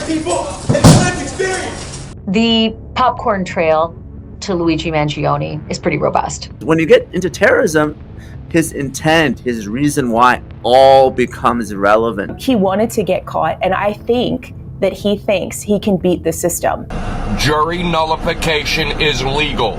people and life experience. The popcorn trail to Luigi Mangione is pretty robust. When you get into terrorism, his intent, his reason why, all becomes relevant. He wanted to get caught, and I think that he thinks he can beat the system. Jury nullification is legal.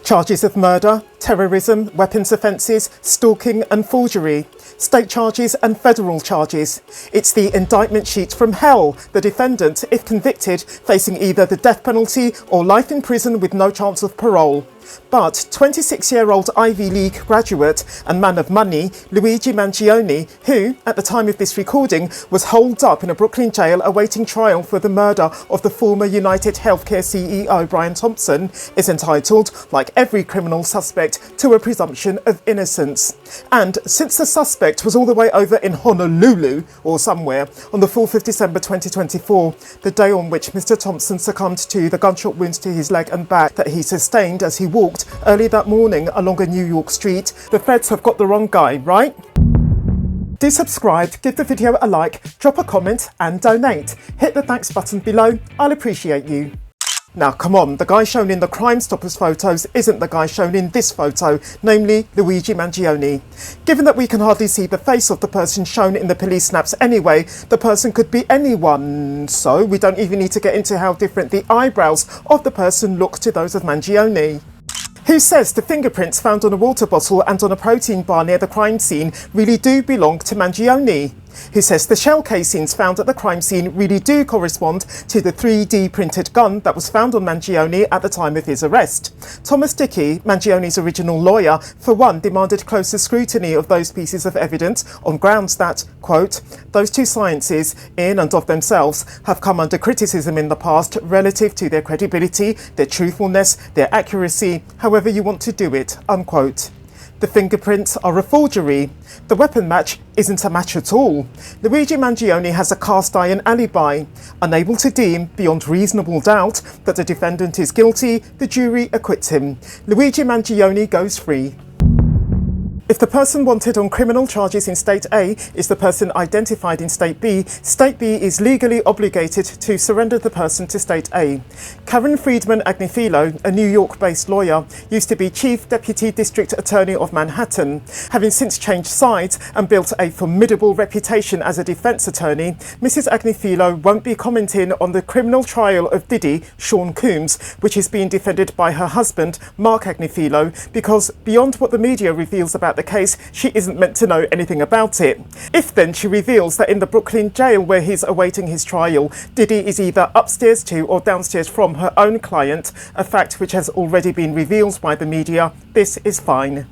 Charges of murder, terrorism, weapons offences, stalking and forgery. State charges and federal charges. It's the indictment sheet from hell. The defendant, if convicted, facing either the death penalty or life in prison with no chance of parole. But 26-year-old Ivy League graduate and man of money, Luigi Mangione, who, at the time of this recording, was holed up in a Brooklyn jail awaiting trial for the murder of the former United Healthcare CEO Brian Thompson, is entitled, like every criminal suspect, to a presumption of innocence. And since the suspect was all the way over in Honolulu, or somewhere, on the 4th of December 2024, the day on which Mr. Thompson succumbed to the gunshot wounds to his leg and back that he sustained as he walked early that morning along a New York street, the feds have got the wrong guy, right? Do subscribe, give the video a like, drop a comment and donate. Hit the thanks button below, I'll appreciate you. Now come on, the guy shown in the Crime Stoppers photos isn't the guy shown in this photo, namely Luigi Mangione. Given that we can hardly see the face of the person shown in the police snaps anyway, the person could be anyone, so we don't even need to get into how different the eyebrows of the person look to those of Mangione. Who says the fingerprints found on a water bottle and on a protein bar near the crime scene really do belong to Mangione? Who says the shell casings found at the crime scene really do correspond to the 3D printed gun that was found on Mangione at the time of his arrest? Thomas Dickey, Mangione's original lawyer, for one, demanded closer scrutiny of those pieces of evidence on grounds that, quote, those two sciences, in and of themselves, have come under criticism in the past relative to their credibility, their truthfulness, their accuracy, however you want to do it, unquote. The fingerprints are a forgery. The weapon match isn't a match at all. Luigi Mangione has a cast iron alibi. Unable to deem, beyond reasonable doubt, that the defendant is guilty, the jury acquits him. Luigi Mangione goes free. If the person wanted on criminal charges in State A is the person identified in State B is legally obligated to surrender the person to State A. Karen Friedman Agnifilo, a New York-based lawyer, used to be Chief Deputy District Attorney of Manhattan. Having since changed sides and built a formidable reputation as a defense attorney, Mrs. Agnifilo won't be commenting on the criminal trial of Diddy, Sean Combs, which is being defended by her husband, Mark Agnifilo, because beyond what the media reveals about the case, she isn't meant to know anything about it. If then she reveals that in the Brooklyn jail where he's awaiting his trial, Diddy is either upstairs to or downstairs from her own client, a fact which has already been revealed by the media, this is fine.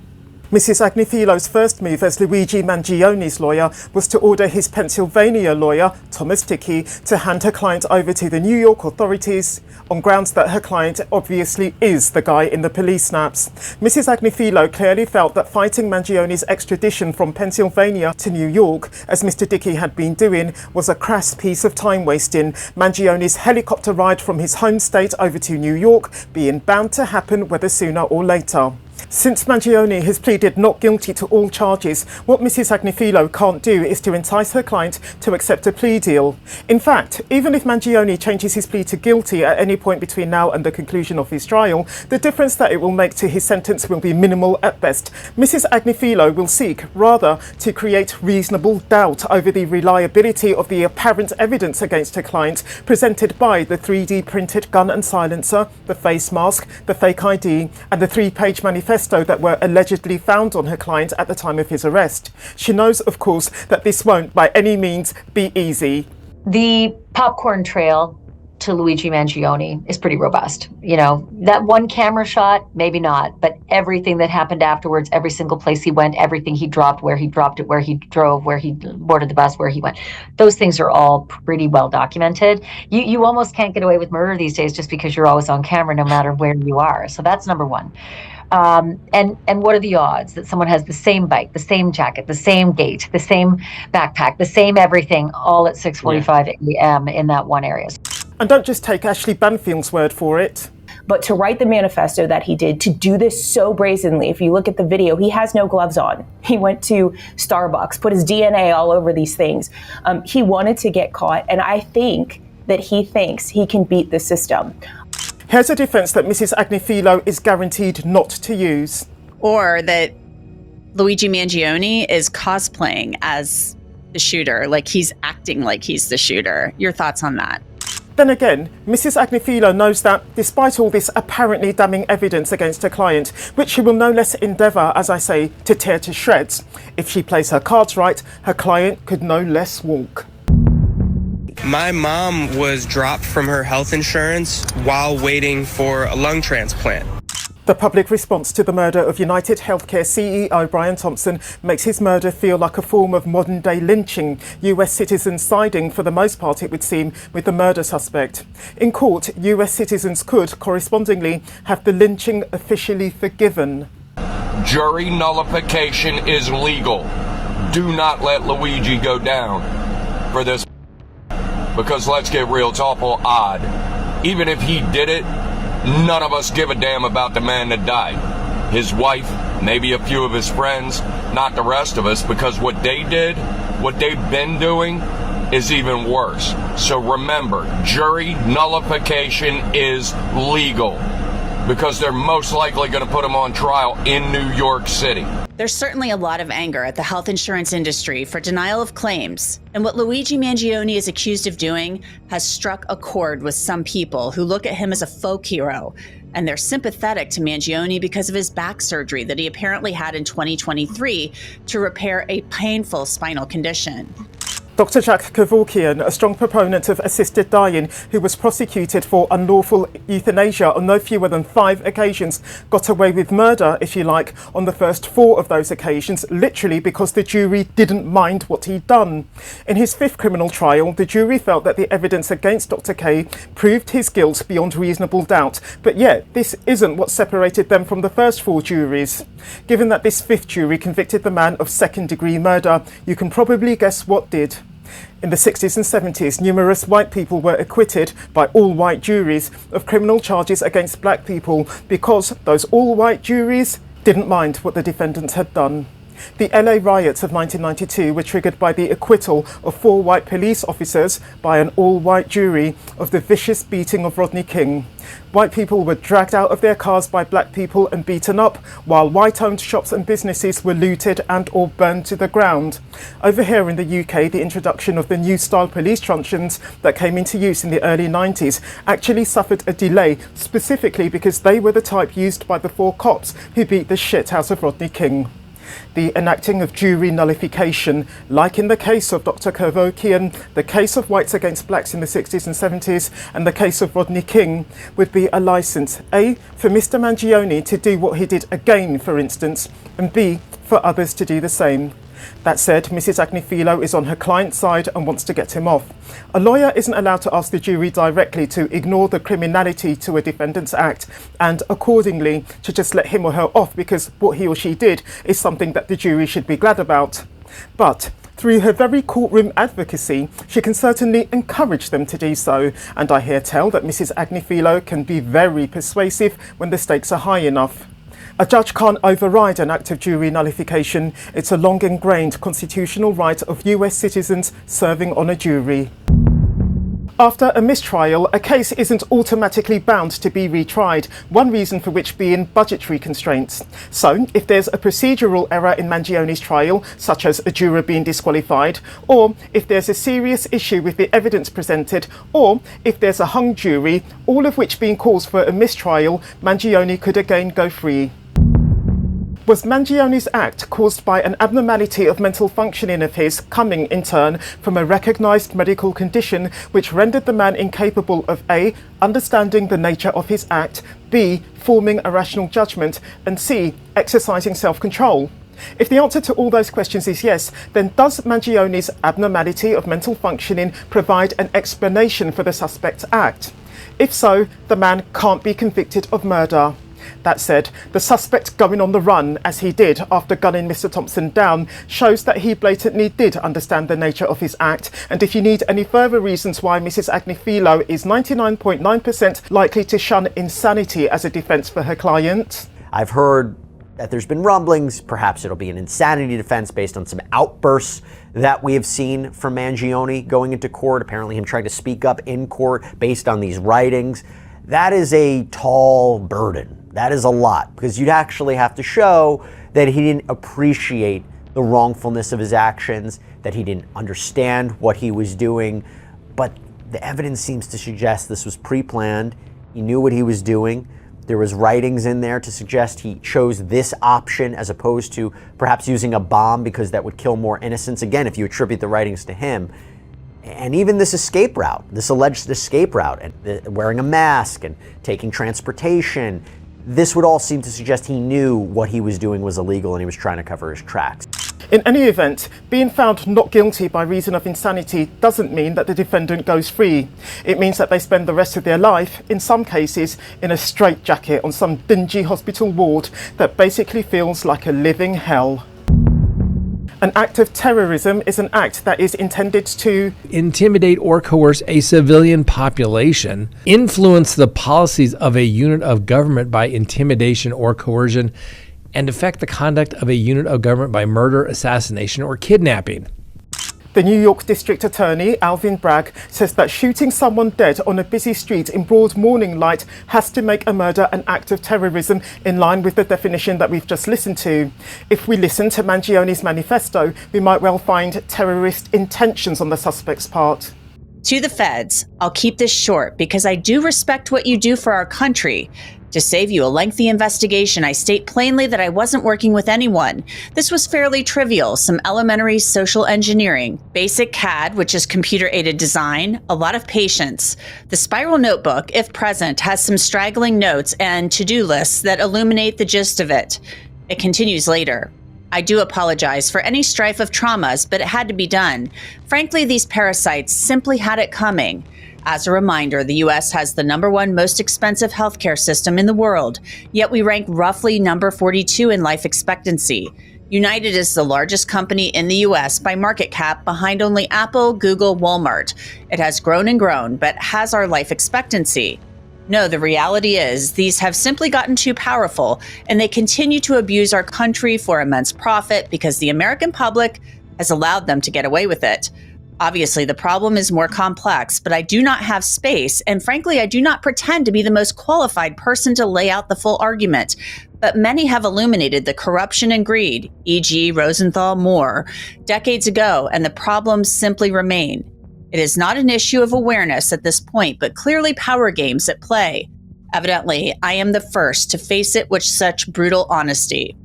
Mrs. Agnifilo's first move as Luigi Mangione's lawyer was to order his Pennsylvania lawyer, Thomas Dickey, to hand her client over to the New York authorities on grounds that her client obviously is the guy in the police snaps. Mrs. Agnifilo clearly felt that fighting Mangione's extradition from Pennsylvania to New York, as Mr. Dickey had been doing, was a crass piece of time wasting, Mangione's helicopter ride from his home state over to New York being bound to happen whether sooner or later. Since Mangione has pleaded not guilty to all charges, what Mrs. Agnifilo can't do is to entice her client to accept a plea deal. In fact, even if Mangione changes his plea to guilty at any point between now and the conclusion of his trial, the difference that it will make to his sentence will be minimal at best. Mrs. Agnifilo will seek, rather, to create reasonable doubt over the reliability of the apparent evidence against her client presented by the 3D printed gun and silencer, the face mask, the fake ID, and the 3-page manifesto that were allegedly found on her client at the time of his arrest. She knows, of course, that this won't by any means be easy. The popcorn trail to Luigi Mangione is pretty robust. You know, that one camera shot, maybe not, but everything that happened afterwards, every single place he went, everything he dropped, where he dropped it, where he drove, where he boarded the bus, where he went, those things are all pretty well documented. You almost can't get away with murder these days just because you're always on camera no matter where you are. So that's number one. And what are the odds that someone has the same bike, the same jacket, the same gait, the same backpack, the same everything, all at 6:45 a.m. in that one area? And don't just take Ashley Banfield's word for it. But to write the manifesto that he did, to do this so brazenly, if you look at the video, he has no gloves on. He went to Starbucks, put his DNA all over these things. He wanted to get caught, and I think that he thinks he can beat the system. Here's a defense that Mrs. Agnifilo is guaranteed not to use. Or that Luigi Mangione is cosplaying as the shooter, like he's acting like he's the shooter. Your thoughts on that? Then again, Mrs. Agnifilo knows that despite all this apparently damning evidence against her client, which she will no less endeavour, as I say, to tear to shreds, if she plays her cards right, her client could no less walk. My mom was dropped from her health insurance while waiting for a lung transplant. The public response to the murder of United Healthcare CEO Brian Thompson makes his murder feel like a form of modern-day lynching, US citizens siding, for the most part it would seem, with the murder suspect. In court, US citizens could, correspondingly, have the lynching officially forgiven. Jury nullification is legal. Do not let Luigi go down for this, because let's get real, it's awful odd. Even if he did it, none of us give a damn about the man that died. His wife, maybe a few of his friends, not the rest of us, because what they did, what they've been doing, is even worse. So remember, jury nullification is legal, because they're most likely going to put him on trial in New York City. There's certainly a lot of anger at the health insurance industry for denial of claims, and what Luigi Mangione is accused of doing has struck a chord with some people who look at him as a folk hero, and they're sympathetic to Mangione because of his back surgery that he apparently had in 2023 to repair a painful spinal condition. Dr. Jack Kevorkian, a strong proponent of assisted dying who was prosecuted for unlawful euthanasia on no fewer than 5 occasions, got away with murder, if you like, on the first 4 of those occasions, literally because the jury didn't mind what he'd done. In his 5th criminal trial, the jury felt that the evidence against Dr. K proved his guilt beyond reasonable doubt, but yet this isn't what separated them from the first 4 juries. Given that this 5th jury convicted the man of second-degree murder, you can probably guess what did. In the 60s and 70s, numerous white people were acquitted by all-white juries of criminal charges against black people because those all-white juries didn't mind what the defendants had done. The LA riots of 1992 were triggered by the acquittal of 4 white police officers by an all-white jury of the vicious beating of Rodney King. White people were dragged out of their cars by black people and beaten up, while white-owned shops and businesses were looted and or burned to the ground. Over here in the UK, the introduction of the new style police truncheons that came into use in the early 90s actually suffered a delay, specifically because they were the type used by the 4 cops who beat the shit out of Rodney King. The enacting of jury nullification, like in the case of Dr. Kevorkian, the case of whites against blacks in the 60s and 70s, and the case of Rodney King, would be a licence, A, for Mr. Mangione to do what he did again, for instance, and B, for others to do the same. That said, Mrs. Agnifilo is on her client's side and wants to get him off. A lawyer isn't allowed to ask the jury directly to ignore the criminality to a defendant's act and, accordingly, to just let him or her off because what he or she did is something that the jury should be glad about. But through her very courtroom advocacy, she can certainly encourage them to do so, and I hear tell that Mrs. Agnifilo can be very persuasive when the stakes are high enough. A judge can't override an act of jury nullification. It's a long-ingrained constitutional right of US citizens serving on a jury. After a mistrial, a case isn't automatically bound to be retried, one reason for which being budgetary constraints. So, if there's a procedural error in Mangione's trial, such as a juror being disqualified, or if there's a serious issue with the evidence presented, or if there's a hung jury, all of which being cause for a mistrial, Mangione could again go free. Was Mangione's act caused by an abnormality of mental functioning of his, coming in turn from a recognised medical condition which rendered the man incapable of A, understanding the nature of his act, B, forming a rational judgment, and C, exercising self-control? If the answer to all those questions is yes, then does Mangione's abnormality of mental functioning provide an explanation for the suspect's act? If so, the man can't be convicted of murder. That said, the suspect going on the run, as he did after gunning Mr. Thompson down, shows that he blatantly did understand the nature of his act, and if you need any further reasons why Mrs. Agnifilo is 99.9% likely to shun insanity as a defence for her client. I've heard that there's been rumblings. Perhaps it'll be an insanity defense based on some outbursts that we have seen from Mangione going into court, apparently him trying to speak up in court based on these writings. That is a tall burden. That is a lot, because you'd actually have to show that he didn't appreciate the wrongfulness of his actions, that he didn't understand what he was doing. But the evidence seems to suggest this was pre-planned. He knew what he was doing. There was writings in there to suggest he chose this option as opposed to perhaps using a bomb because that would kill more innocents. Again, if you attribute the writings to him. And even this escape route, this alleged escape route, and wearing a mask and taking transportation, this would all seem to suggest he knew what he was doing was illegal and he was trying to cover his tracks. In any event, being found not guilty by reason of insanity doesn't mean that the defendant goes free. It means that they spend the rest of their life, in some cases, in a straitjacket on some dingy hospital ward that basically feels like a living hell. An act of terrorism is an act that is intended to intimidate or coerce a civilian population, influence the policies of a unit of government by intimidation or coercion, and affect the conduct of a unit of government by murder, assassination, or kidnapping. The New York District Attorney, Alvin Bragg, says that shooting someone dead on a busy street in broad morning light has to make a murder an act of terrorism in line with the definition that we've just listened to. If we listen to Mangione's manifesto, we might well find terrorist intentions on the suspect's part. To the feds, I'll keep this short because I do respect what you do for our country. To save you a lengthy investigation, I state plainly that I wasn't working with anyone. This was fairly trivial, some elementary social engineering, basic CAD, which is computer-aided design, a lot of patience. The spiral notebook, if present, has some straggling notes and to-do lists that illuminate the gist of it. It continues later. I do apologize for any strife of traumas, but it had to be done. Frankly, these parasites simply had it coming. As a reminder, the US has the #1 most expensive healthcare system in the world, yet we rank roughly number 42 in life expectancy. United is the largest company in the US by market cap, behind only Apple, Google, Walmart. It has grown and grown, but has our life expectancy. No, the reality is these have simply gotten too powerful, and they continue to abuse our country for immense profit because the American public has allowed them to get away with it. Obviously, the problem is more complex, but I do not have space, and frankly, I do not pretend to be the most qualified person to lay out the full argument. But many have illuminated the corruption and greed, e.g. Rosenthal, Moore, decades ago, and the problems simply remain. It is not an issue of awareness at this point, but clearly power games at play. Evidently, I am the first to face it with such brutal honesty.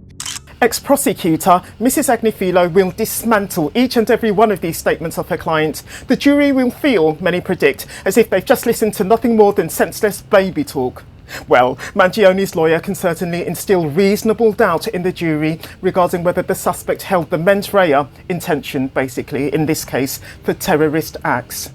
Ex-prosecutor Mrs. Agnifilo will dismantle each and every one of these statements of her client. The jury will feel, many predict, as if they've just listened to nothing more than senseless baby talk. Well, Mangione's lawyer can certainly instill reasonable doubt in the jury regarding whether the suspect held the mens rea, intention basically, in this case, for terrorist acts.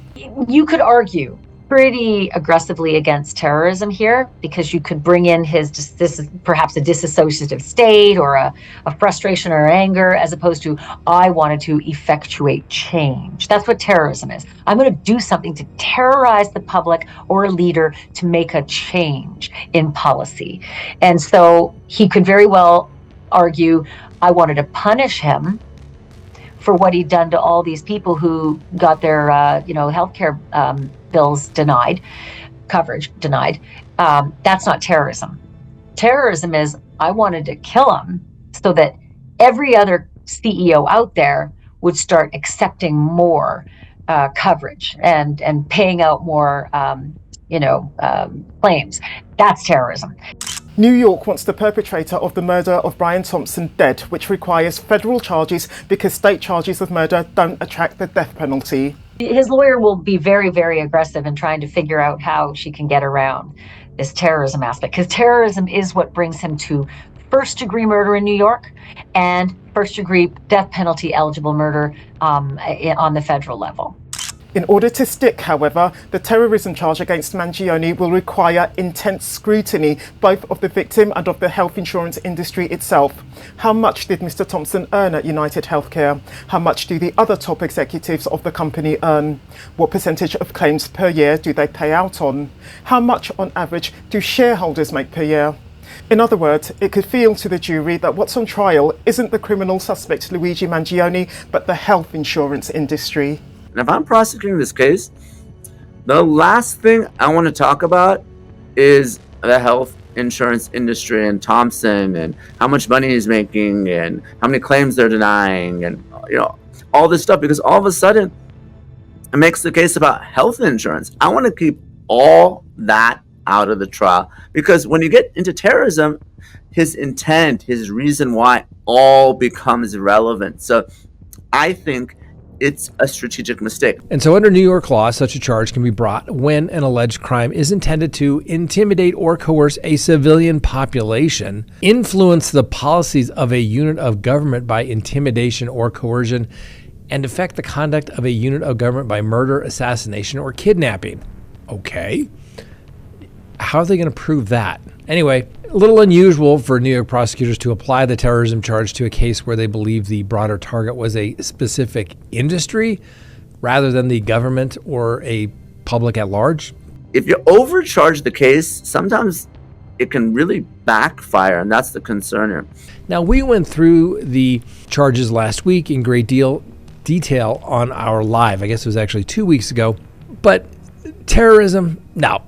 You could argue pretty aggressively against terrorism here, because you could bring in this is perhaps a disassociative state or a frustration or anger, as opposed to I wanted to effectuate change. That's what terrorism is. I'm going to do something to terrorize the public or a leader to make a change in policy. And so he could very well argue, I wanted to punish him for what he'd done to all these people who got their healthcare bills denied, coverage denied. That's not terrorism. Terrorism is, I wanted to kill him so that every other CEO out there would start accepting more coverage and paying out more claims. That's terrorism. New York wants the perpetrator of the murder of Brian Thompson dead, which requires federal charges because state charges of murder don't attract the death penalty. His lawyer will be very, very aggressive in trying to figure out how she can get around this terrorism aspect, because terrorism is what brings him to first-degree murder in New York and first-degree death penalty eligible murder on the federal level. In order to stick, however, the terrorism charge against Mangione will require intense scrutiny, both of the victim and of the health insurance industry itself. How much did Mr. Thompson earn at United Healthcare? How much do the other top executives of the company earn? What percentage of claims per year do they pay out on? How much, on average, do shareholders make per year? In other words, it could feel to the jury that what's on trial isn't the criminal suspect Luigi Mangione, but the health insurance industry. And if I'm prosecuting this case, the last thing I want to talk about is the health insurance industry and Thompson and how much money he's making and how many claims they're denying and all this stuff, because all of a sudden it makes the case about health insurance. I want to keep all that out of the trial, because when you get into terrorism, his intent, his reason why, all becomes irrelevant. So I think it's a strategic mistake. And so under New York law, such a charge can be brought when an alleged crime is intended to intimidate or coerce a civilian population, influence the policies of a unit of government by intimidation or coercion, and affect the conduct of a unit of government by murder, assassination, or kidnapping. Okay. How are they going to prove that? Anyway, a little unusual for New York prosecutors to apply the terrorism charge to a case where they believe the broader target was a specific industry rather than the government or a public at large. If you overcharge the case, sometimes it can really backfire, and that's the concern here. Now, we went through the charges last week in great detail on our live. I guess it was actually 2 weeks ago. But terrorism, no,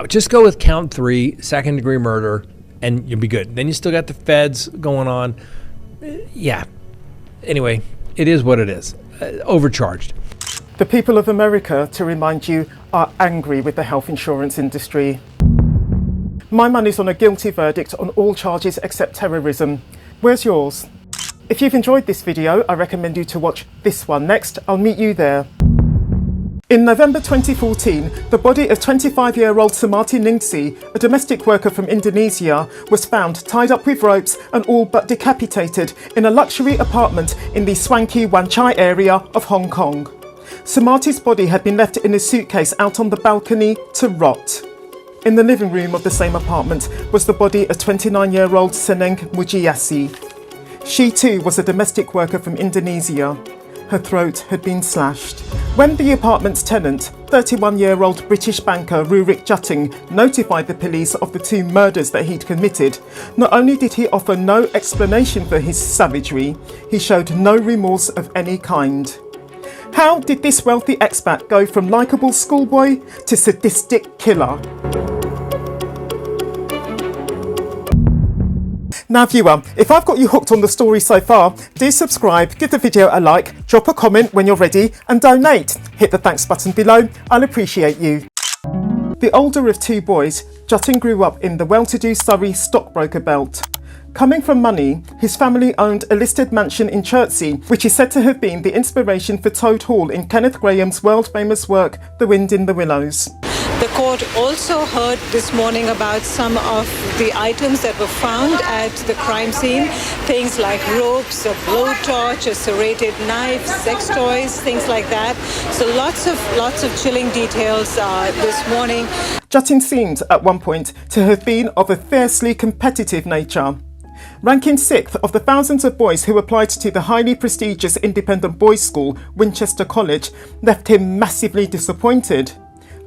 just go with count 3, second-degree murder, and you'll be good. Then you still got the feds going on. Yeah. Anyway, it is what it is. Overcharged. The people of America, to remind you, are angry with the health insurance industry. My money's on a guilty verdict on all charges except terrorism. Where's yours? If you've enjoyed this video, I recommend you to watch this one next. I'll meet you there. In November 2014, the body of 25-year-old Sumati Ningsi, a domestic worker from Indonesia, was found tied up with ropes and all but decapitated in a luxury apartment in the swanky Wan Chai area of Hong Kong. Sumati's body had been left in a suitcase out on the balcony to rot. In the living room of the same apartment was the body of 29-year-old Seneng Mujiasi. She too was a domestic worker from Indonesia. Her throat had been slashed. When the apartment's tenant, 31-year-old British banker Rurik Jutting, notified the police of the 2 murders that he'd committed, not only did he offer no explanation for his savagery, he showed no remorse of any kind. How did this wealthy expat go from likeable schoolboy to sadistic killer? Now viewer, if I've got you hooked on the story so far, do subscribe, give the video a like, drop a comment when you're ready, and donate. Hit the thanks button below, I'll appreciate you. The older of 2 boys, Jutting grew up in the well-to-do Surrey stockbroker belt. Coming from money, his family owned a listed mansion in Chertsey, which is said to have been the inspiration for Toad Hall in Kenneth Grahame's world-famous work, The Wind in the Willows. The court also heard this morning about some of the items that were found at the crime scene. Things like ropes, a blowtorch, a serrated knife, sex toys, things like that. So lots of chilling details this morning. Jutting seemed at one point to have been of a fiercely competitive nature. Ranking 6th of the thousands of boys who applied to the highly prestigious independent boys' school, Winchester College, left him massively disappointed.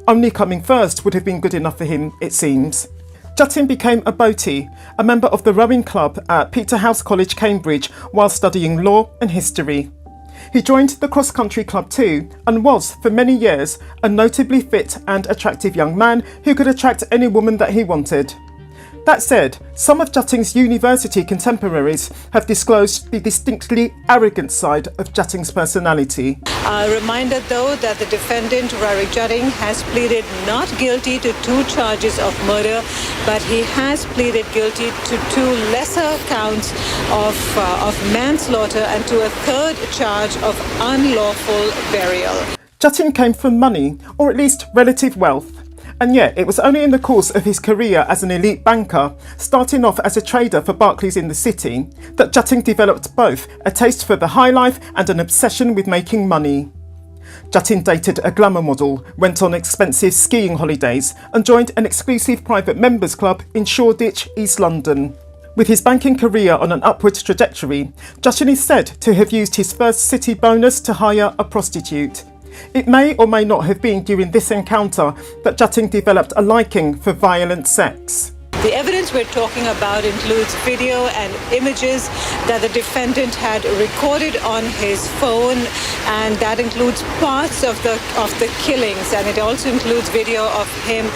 Only coming first would have been good enough for him, it seems. Jutting became a boatie, a member of the rowing club at Peterhouse College, Cambridge, while studying law and history. He joined the cross-country club too, and was, for many years, a notably fit and attractive young man who could attract any woman that he wanted. That said, some of Jutting's university contemporaries have disclosed the distinctly arrogant side of Jutting's personality. A reminder though that the defendant, Rurik Jutting, has pleaded not guilty to 2 charges of murder, but he has pleaded guilty to 2 lesser counts of manslaughter and to a 3rd charge of unlawful burial. Jutting came from money, or at least relative wealth. And yet, it was only in the course of his career as an elite banker, starting off as a trader for Barclays in the city, that Jutting developed both a taste for the high life and an obsession with making money. Jutting dated a glamour model, went on expensive skiing holidays, and joined an exclusive private members club in Shoreditch, East London. With his banking career on an upward trajectory, Jutting is said to have used his first city bonus to hire a prostitute. It may or may not have been during this encounter that Jutting developed a liking for violent sex. The evidence we're talking about includes video and images that the defendant had recorded on his phone, and that includes parts of the killings, and it also includes video of him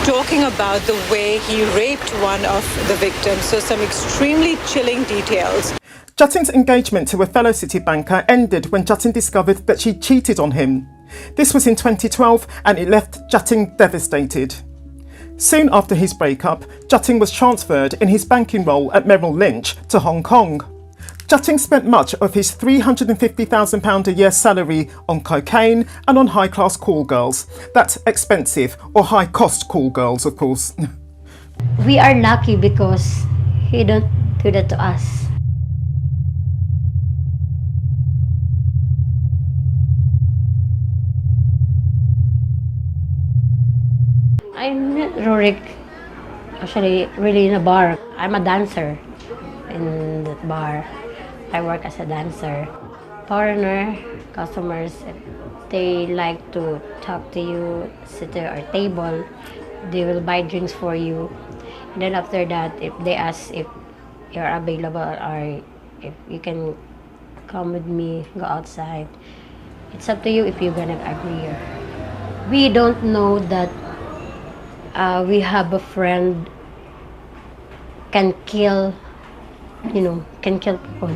talking about the way he raped one of the victims. So some extremely chilling details. Jutting's engagement to a fellow City banker ended when Jutting discovered that she cheated on him. This was in 2012, and it left Jutting devastated. Soon after his breakup, Jutting was transferred in his banking role at Merrill Lynch to Hong Kong. Jutting spent much of his £350,000 a year salary on cocaine and on high-class call girls. That's expensive, or high-cost call girls, of course. We are lucky because he don't do that to us. I met Rurik actually really in a bar. I'm a dancer in that bar. I work as a dancer. Foreigner customers, they like to talk to you, sit at our table. They will buy drinks for you. And then after that, if they ask if you're available or if you can come with me, go outside. It's up to you if you're gonna agree. We don't know that we have a friend can kill people.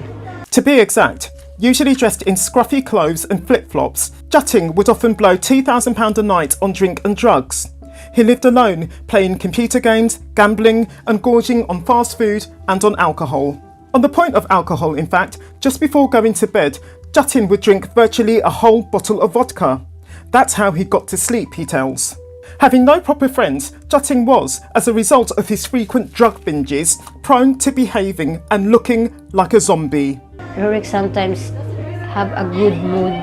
To be exact, usually dressed in scruffy clothes and flip-flops, Jutting would often blow £2,000 a night on drink and drugs. He lived alone, playing computer games, gambling and gorging on fast food and on alcohol. On the point of alcohol, in fact, just before going to bed, Jutting would drink virtually a whole bottle of vodka. That's how he got to sleep, he tells. Having no proper friends, Jutting was, as a result of his frequent drug binges, prone to behaving and looking like a zombie. Rurik sometimes have a good mood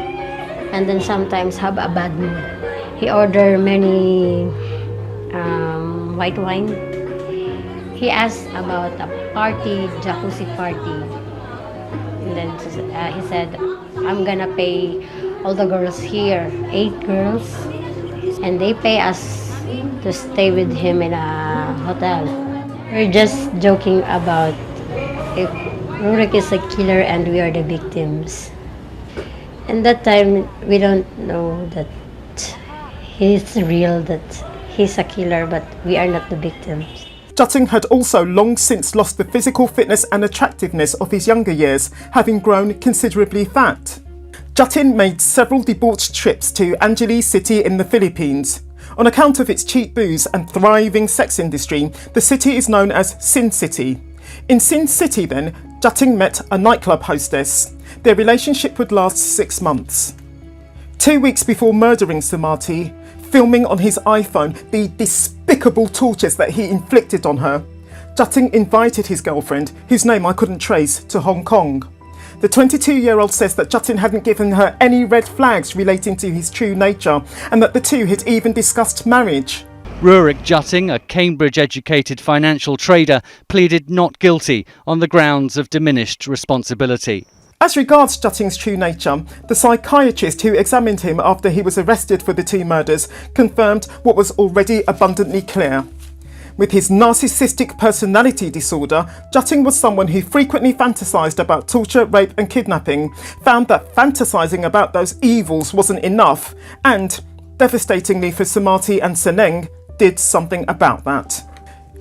and then sometimes have a bad mood. He order many white wine. He asked about a party, jacuzzi party. And then he said, I'm gonna pay all the girls here, 8 girls. And they pay us to stay with him in a hotel. We're just joking about if Rurik is a killer and we are the victims. And that time, we don't know that he's real, that he's a killer, but we are not the victims. Jutting had also long since lost the physical fitness and attractiveness of his younger years, having grown considerably fat. Jutting made several debauched trips to Angeles City in the Philippines. On account of its cheap booze and thriving sex industry, the city is known as Sin City. In Sin City then, Jutting met a nightclub hostess. Their relationship would last 6 months. 2 weeks before murdering Samati, filming on his iPhone the despicable tortures that he inflicted on her, Jutting invited his girlfriend, whose name I couldn't trace, to Hong Kong. The 22-year-old says that Jutting hadn't given her any red flags relating to his true nature and that the two had even discussed marriage. Rurik Jutting, a Cambridge-educated financial trader, pleaded not guilty on the grounds of diminished responsibility. As regards Jutting's true nature, the psychiatrist who examined him after he was arrested for the 2 murders confirmed what was already abundantly clear. With his narcissistic personality disorder, Jutting was someone who frequently fantasised about torture, rape and kidnapping, found that fantasising about those evils wasn't enough, and, devastatingly for Samati and Seneng, did something about that.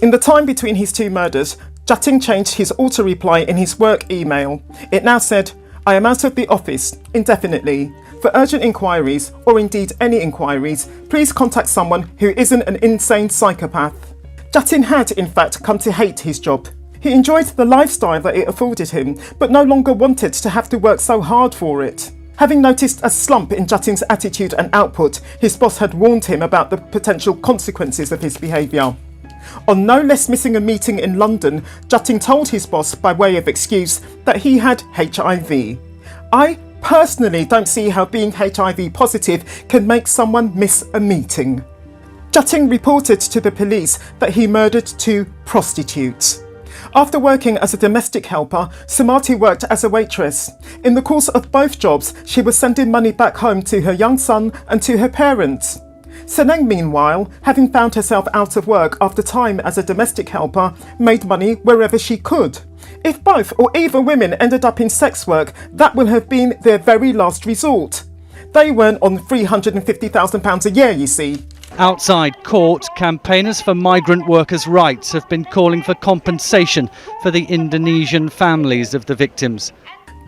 In the time between his 2 murders, Jutting changed his auto-reply in his work email. It now said, I am out of the office, indefinitely. For urgent inquiries, or indeed any inquiries, please contact someone who isn't an insane psychopath. Jutting had, in fact, come to hate his job. He enjoyed the lifestyle that it afforded him, but no longer wanted to have to work so hard for it. Having noticed a slump in Jutting's attitude and output, his boss had warned him about the potential consequences of his behaviour. On no less missing a meeting in London, Jutting told his boss, by way of excuse, that he had HIV. I personally don't see how being HIV positive can make someone miss a meeting. Jutting reported to the police that he murdered 2 prostitutes. After working as a domestic helper, Samati worked as a waitress. In the course of both jobs, she was sending money back home to her young son and to her parents. Seneng, meanwhile, having found herself out of work after time as a domestic helper, made money wherever she could. If both or either women ended up in sex work, that will have been their very last resort. They weren't on £350,000 a year, you see. Outside court, campaigners for migrant workers' rights have been calling for compensation for the Indonesian families of the victims.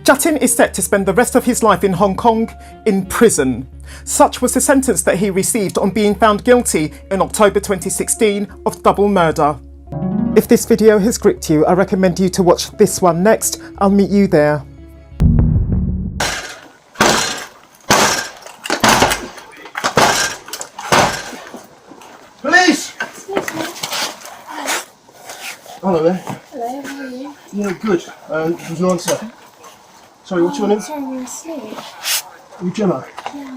Jutting is set to spend the rest of his life in Hong Kong, in prison. Such was the sentence that he received on being found guilty in October 2016 of double murder. If this video has gripped you, I recommend you to watch this one next. I'll meet you there. Police! Hello there. Hello, how are you? Yeah, good. There's no answer. Sorry, what's your name? Sorry, we're asleep. Are you Jemma? Yeah,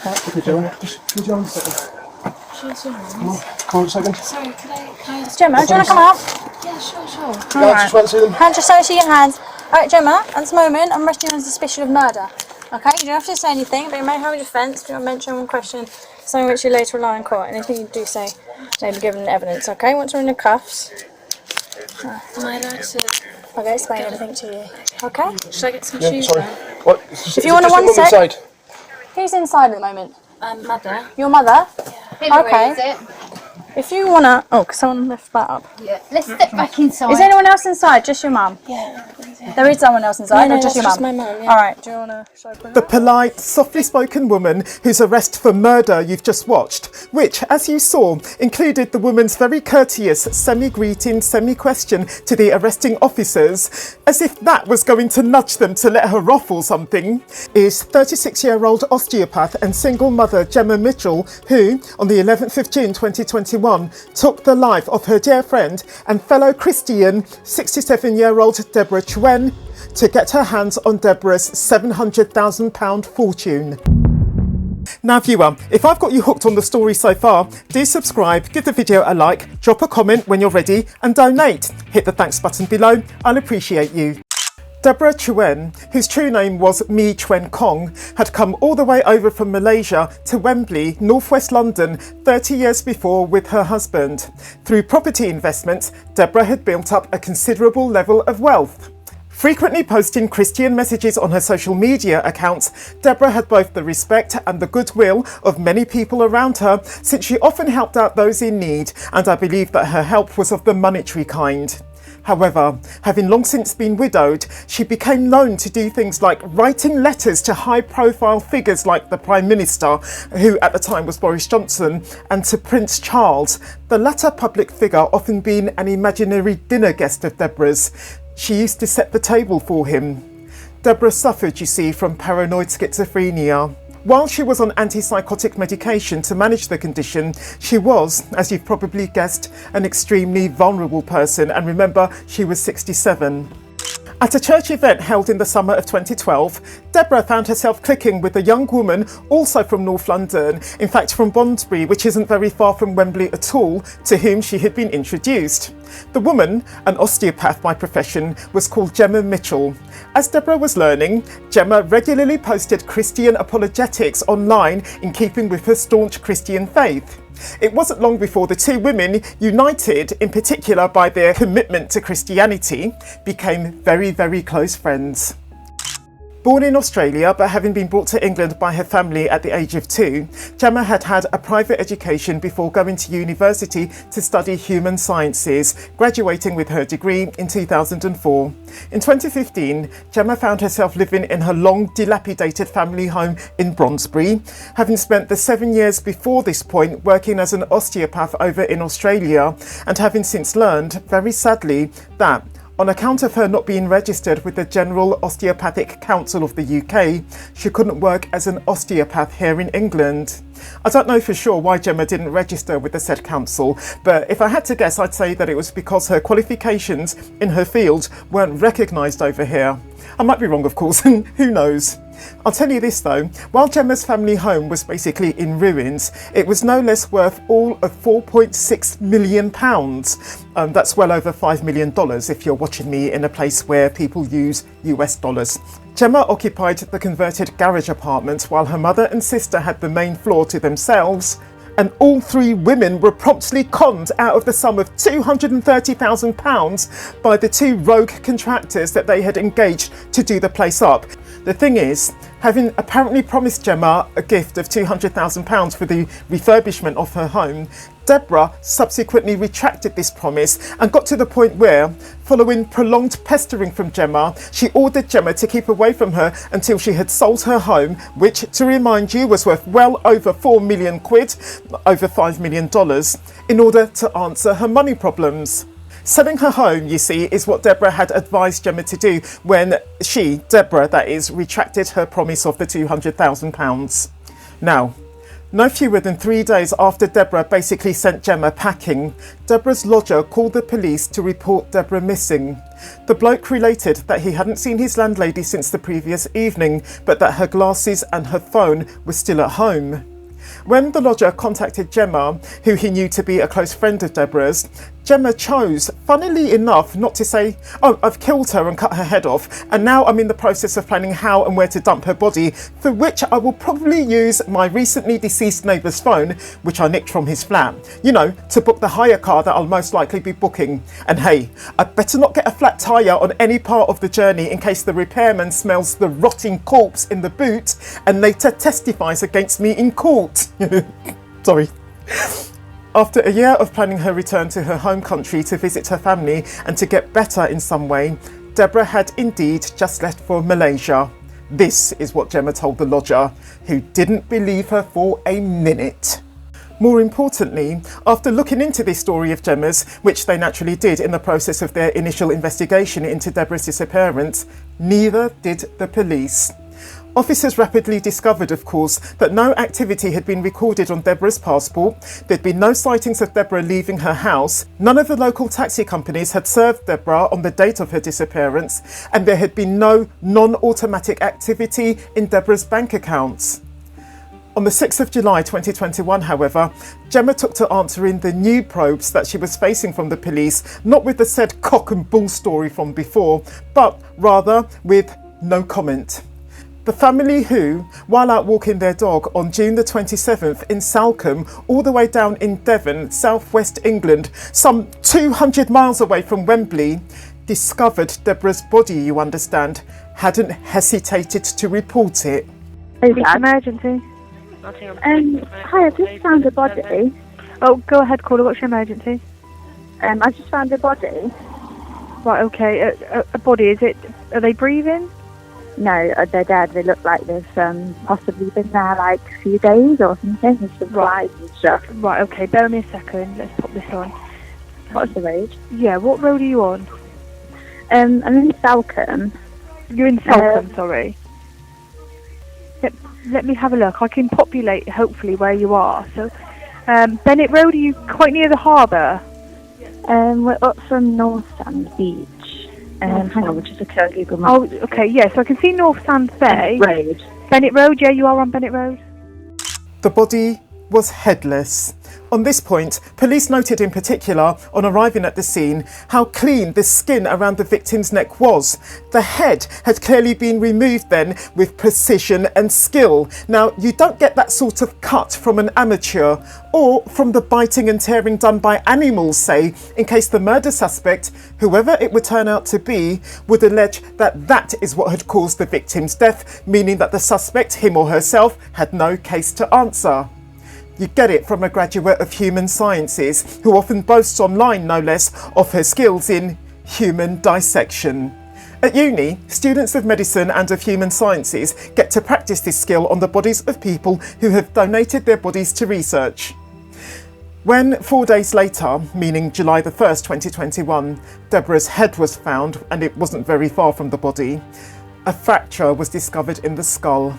I am. Okay, Jemma. Just hold your arm a second. Sure, Come on a second. Sorry, can I just... Gemma, do you want to come out? Yeah, sure. Guys, just want to see them. Hand, just so see your hands. Alright, Gemma, at this moment, I'm arresting you on suspicion of murder. Okay, you don't have to say anything, but you may have a defence, do not mention one question, something which you later rely in court. Anything you do say may be given evidence, okay? Once we're in the cuffs. Am I allowed to... I'll go explain everything to you. Okay? Should I get some Yeah, shoes sorry. then? What? If you want to one sec. Inside? Who's inside at the moment? Mother. Your mother? Yeah. Okay. Is it? If you want to... Oh, can someone lift that up? Yeah. Let's step back inside. Is anyone else inside? Just your mum? Yeah. There is someone else inside, No, or just your that's mum? just my mum, yeah. Alright, do you want to... The polite, softly spoken woman whose arrest for murder you've just watched, which, as you saw, included the woman's very courteous semi-greeting, semi-question to the arresting officers, as if that was going to nudge them to let her off or something, is 36-year-old osteopath and single mother Jemma Mitchell, who, on the 11th of June 2021, took the life of her dear friend and fellow Christian 67-year-old Deborah Chuen to get her hands on Deborah's £700,000 fortune. Now viewer, if I've got you hooked on the story so far, do subscribe, give the video a like, drop a comment when you're ready and donate. Hit the thanks button below, I'll appreciate you. Deborah Chuen, whose true name was Mi Chuen Kong, had come all the way over from Malaysia to Wembley, northwest London, 30 years before with her husband. Through property investments, Deborah had built up a considerable level of wealth. Frequently posting Christian messages on her social media accounts, Deborah had both the respect and the goodwill of many people around her, since she often helped out those in need, and I believe that her help was of the monetary kind. However, having long since been widowed, she became known to do things like writing letters to high-profile figures like the Prime Minister, who at the time was Boris Johnson, and to Prince Charles, the latter public figure often being an imaginary dinner guest of Deborah's. She used to set the table for him. Deborah suffered, you see, from paranoid schizophrenia. While she was on antipsychotic medication to manage the condition, she was, as you've probably guessed, an extremely vulnerable person, and remember, she was 67. At a church event held in the summer of 2012, Deborah found herself clicking with a young woman also from North London, in fact from Bondbury, which isn't very far from Wembley at all, to whom she had been introduced. The woman, an osteopath by profession, was called Jemma Mitchell. As Deborah was learning, Jemma regularly posted Christian apologetics online in keeping with her staunch Christian faith. It wasn't long before the two women, united in particular by their commitment to Christianity, became very, very close friends. Born in Australia, but having been brought to England by her family at the age of 2, Jemma had had a private education before going to university to study human sciences, graduating with her degree in 2004. In 2015, Jemma found herself living in her long dilapidated family home in Brondesbury, having spent the 7 years before this point working as an osteopath over in Australia, and having since learned, very sadly, that on account of her not being registered with the General Osteopathic Council of the UK, she couldn't work as an osteopath here in England. I don't know for sure why Jemma didn't register with the said council, but if I had to guess, I'd say that it was because her qualifications in her field weren't recognised over here. I might be wrong, of course, and who knows. I'll tell you this though, while Jemma's family home was basically in ruins, it was no less worth all of £4.6 million. That's well over $5 million if you're watching me in a place where people use US dollars. Jemma occupied the converted garage apartment while her mother and sister had the main floor to themselves, and all three women were promptly conned out of the sum of £230,000 by the two rogue contractors that they had engaged to do the place up. The thing is, having apparently promised Jemma a gift of £200,000 for the refurbishment of her home, Deborah subsequently retracted this promise and got to the point where, following prolonged pestering from Jemma, she ordered Jemma to keep away from her until she had sold her home, which, to remind you, was worth well over £4 million, over $5 million, in order to answer her money problems. Selling her home, you see, is what Deborah had advised Jemma to do when she, Deborah that is, retracted her promise of the £200,000. Now, no fewer than 3 days after Deborah basically sent Jemma packing, Deborah's lodger called the police to report Deborah missing. The bloke related that he hadn't seen his landlady since the previous evening, but that her glasses and her phone were still at home. When the lodger contacted Jemma, who he knew to be a close friend of Deborah's, Jemma chose, funnily enough, not to say, "Oh, I've killed her and cut her head off, and now I'm in the process of planning how and where to dump her body, for which I will probably use my recently deceased neighbour's phone, which I nicked from his flat, you know, to book the hire car that I'll most likely be booking. And hey, I'd better not get a flat tyre on any part of the journey in case the repairman smells the rotting corpse in the boot and later testifies against me in court." Sorry. After a year of planning her return to her home country to visit her family and to get better in some way, Deborah had indeed just left for Malaysia. This is what Jemma told the lodger, who didn't believe her for a minute. More importantly, after looking into this story of Jemma's, which they naturally did in the process of their initial investigation into Deborah's disappearance, neither did the police. Officers rapidly discovered, of course, that no activity had been recorded on Deborah's passport, there'd been no sightings of Deborah leaving her house, none of the local taxi companies had served Deborah on the date of her disappearance, and there had been no non-automatic activity in Deborah's bank accounts. On the 6th of July 2021, however, Jemma took to answering the new probes that she was facing from the police, not with the said cock and bull story from before, but rather with no comment. The family who, while out walking their dog on June the 27th in Salcombe, all the way down in Devon, southwest England, some 200 miles away from Wembley, discovered Deborah's body, you understand, hadn't hesitated to report it. Emergency. Hi, I just found a body. Oh, go ahead, caller. What's your emergency? I just found a body. Right, okay. A body, is it? Are they breathing? No, they're dead. They look like they've possibly been there like a few days or something. There's some flies and stuff. Right, okay. Bear with me a second. Let's put this on. What's the road? Yeah, what road are you on? I'm in Salcombe. You're in Salcombe, sorry. Let me have a look. I can populate, hopefully, where you are. So, Bennett Road, are you quite near the harbour? We're up from North Sands Beach. Hang on, which is a clear Google map. Oh, okay, yeah, so I can see North Sands Bay. Road. Bennett Road, yeah, you are on Bennett Road. The body was headless. On this point, police noted in particular, on arriving at the scene, how clean the skin around the victim's neck was. The head had clearly been removed then with precision and skill. Now, you don't get that sort of cut from an amateur, or from the biting and tearing done by animals, say, in case the murder suspect, whoever it would turn out to be, would allege that that is what had caused the victim's death, meaning that the suspect, him or herself, had no case to answer. You get it from a graduate of human sciences who often boasts online, no less, of her skills in human dissection. At uni, students of medicine and of human sciences get to practice this skill on the bodies of people who have donated their bodies to research. When 4 days later, meaning July the 1st, 2021, Deborah's head was found, and it wasn't very far from the body, a fracture was discovered in the skull.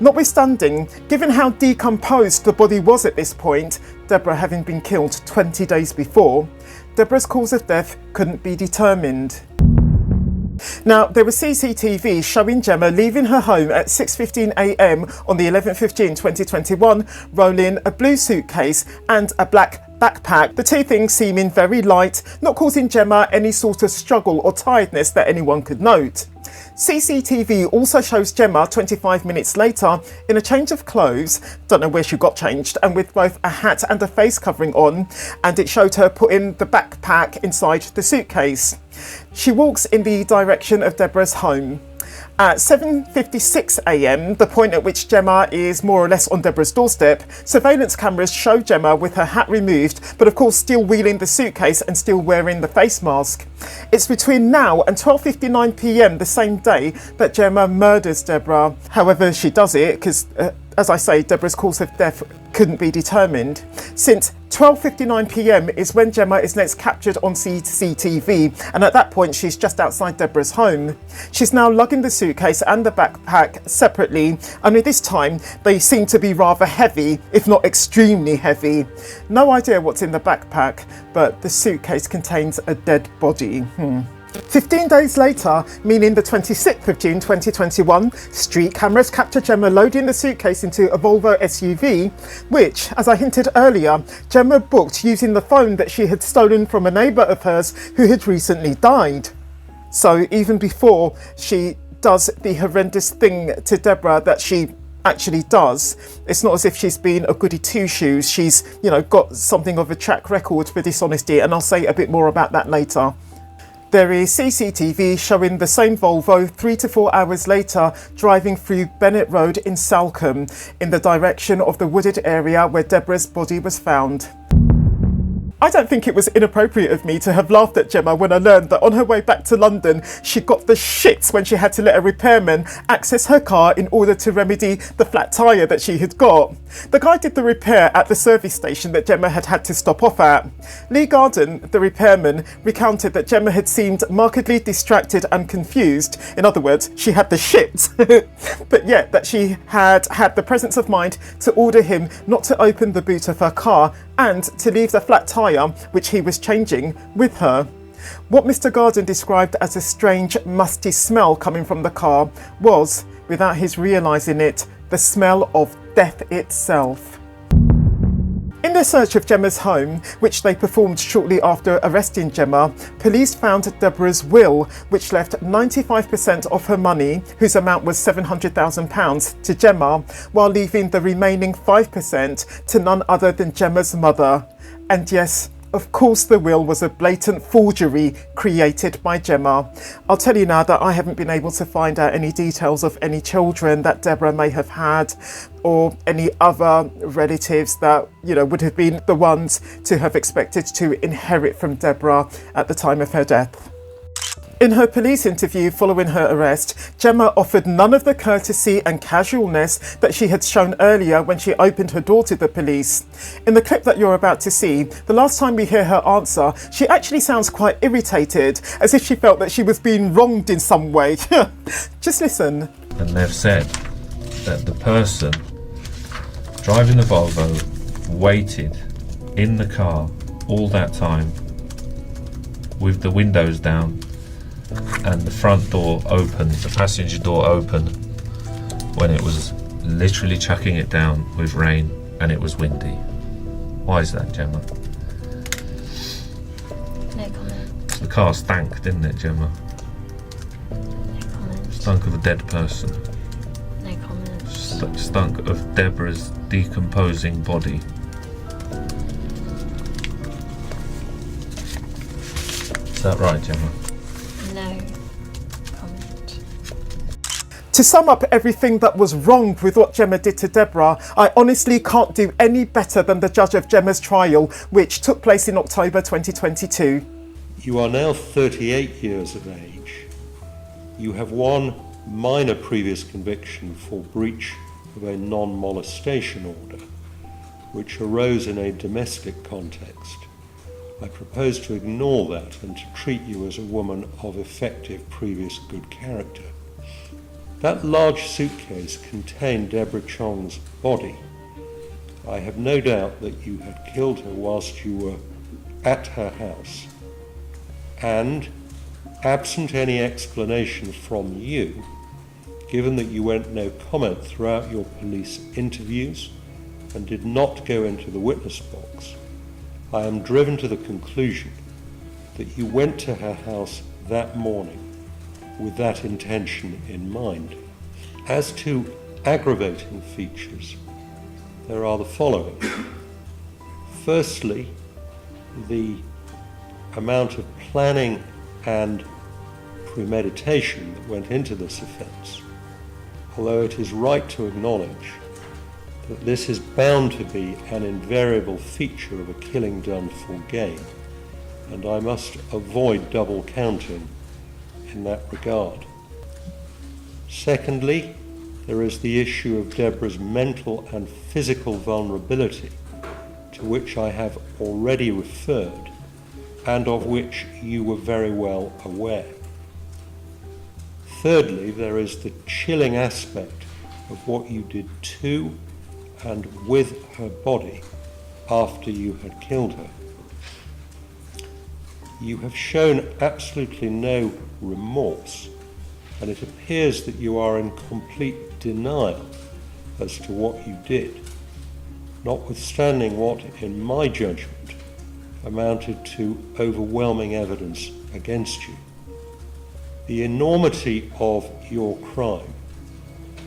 Notwithstanding, given how decomposed the body was at this point, Deborah having been killed 20 days before, Deborah's cause of death couldn't be determined. Now, there was CCTV showing Jemma leaving her home at 6:15 a.m. on the 11th of June 2021, rolling a blue suitcase and a black backpack, the two things seeming very light, not causing Jemma any sort of struggle or tiredness that anyone could note. CCTV also shows Jemma 25 minutes later in a change of clothes, don't know where she got changed, and with both a hat and a face covering on, and it showed her putting the backpack inside the suitcase. She walks in the direction of Deborah's home. At 7:56 a.m, the point at which Jemma is more or less on Deborah's doorstep, surveillance cameras show Jemma with her hat removed, but of course still wheeling the suitcase and still wearing the face mask. It's between now and 12:59 p.m. the same day that Jemma murders Deborah. However she does it, because as I say, Deborah's cause of death couldn't be determined. Since 12:59 p.m. is when Jemma is next captured on CCTV, and at that point she's just outside Deborah's home. She's now lugging the suitcase and the backpack separately, only this time they seem to be rather heavy, if not extremely heavy. No idea what's in the backpack, but the suitcase contains a dead body. 15 days later, meaning the 26th of June 2021, street cameras capture Jemma loading the suitcase into a Volvo SUV, which, as I hinted earlier, Jemma booked using the phone that she had stolen from a neighbour of hers who had recently died. So even before she does the horrendous thing to Deborah that she actually does, it's not as if she's been a goody two-shoes. She's, got something of a track record for dishonesty, and I'll say a bit more about that later. There is CCTV showing the same Volvo 3 to 4 hours later driving through Bennett Road in Salcombe in the direction of the wooded area where Deborah's body was found. I don't think it was inappropriate of me to have laughed at Jemma when I learned that on her way back to London, she got the shits when she had to let a repairman access her car in order to remedy the flat tyre that she had got. The guy did the repair at the service station that Jemma had to stop off at. Lee Garden, the repairman, recounted that Jemma had seemed markedly distracted and confused. In other words, she had the shits. But yet that she had the presence of mind to order him not to open the boot of her car and to leave the flat tyre, which he was changing, with her. What Mr. Garden described as a strange, musty smell coming from the car was, without his realising it, the smell of death itself. In their search of Jemma's home, which they performed shortly after arresting Jemma, police found Deborah's will, which left 95% of her money, whose amount was £700,000, to Jemma, while leaving the remaining 5% to none other than Jemma's mother. And yes, of course the will was a blatant forgery created by Jemma. I'll tell you now that I haven't been able to find out any details of any children that Deborah may have had, or any other relatives that, would have been the ones to have expected to inherit from Deborah at the time of her death. In her police interview following her arrest, Jemma offered none of the courtesy and casualness that she had shown earlier when she opened her door to the police. In the clip that you're about to see, the last time we hear her answer, she actually sounds quite irritated, as if she felt that she was being wronged in some way. Just listen. And they've said that the person driving the Volvo waited in the car all that time with the windows down and the front door open, the passenger door open, when it was literally chucking it down with rain and it was windy. Why is that, Jemma? No comment. The car stank, didn't it, Jemma? No comment. Stunk of a dead person. No comment. Stunk of Deborah's decomposing body. Is that right, Jemma? No comment. To sum up everything that was wrong with what Jemma did to Deborah, I honestly can't do any better than the judge of Jemma's trial, which took place in October 2022. You are now 38 years of age. You have one minor previous conviction for breach of a non-molestation order, which arose in a domestic context. I propose to ignore that and to treat you as a woman of effective previous good character. That large suitcase contained Deborah Chong's body. I have no doubt that you had killed her whilst you were at her house. And, absent any explanation from you, given that you went no comment throughout your police interviews and did not go into the witness box, I am driven to the conclusion that you went to her house that morning with that intention in mind. As to aggravating features, there are the following. Firstly, the amount of planning and premeditation that went into this offence, although it is right to acknowledge that this is bound to be an invariable feature of a killing done for gain, and I must avoid double counting in that regard. Secondly, there is the issue of Deborah's mental and physical vulnerability, to which I have already referred, and of which you were very well aware. Thirdly, there is the chilling aspect of what you did to and with her body after you had killed her. You have shown absolutely no remorse, and it appears that you are in complete denial as to what you did, notwithstanding what, in my judgment, amounted to overwhelming evidence against you. The enormity of your crime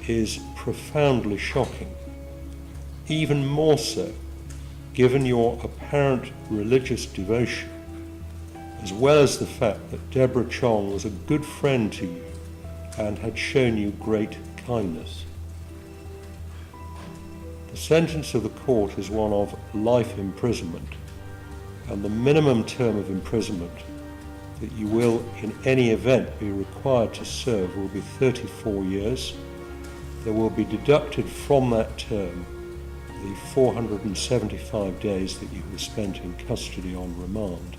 is profoundly shocking, even more so given your apparent religious devotion, as well as the fact that Deborah Chong was a good friend to you and had shown you great kindness. The sentence of the court is one of life imprisonment, and the minimum term of imprisonment that you will in any event be required to serve will be 34 years. There will be deducted from that term the 475 days that you have spent in custody on remand.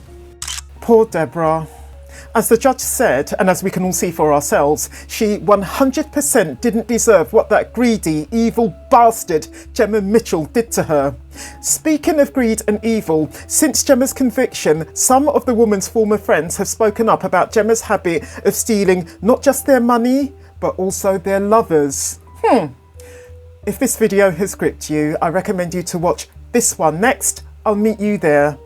Poor Deborah. As the judge said, and as we can all see for ourselves, she 100% didn't deserve what that greedy, evil bastard Jemma Mitchell did to her. Speaking of greed and evil, since Jemma's conviction, some of the woman's former friends have spoken up about Jemma's habit of stealing not just their money, but also their lovers. If this video has gripped you, I recommend you to watch this one next. I'll meet you there.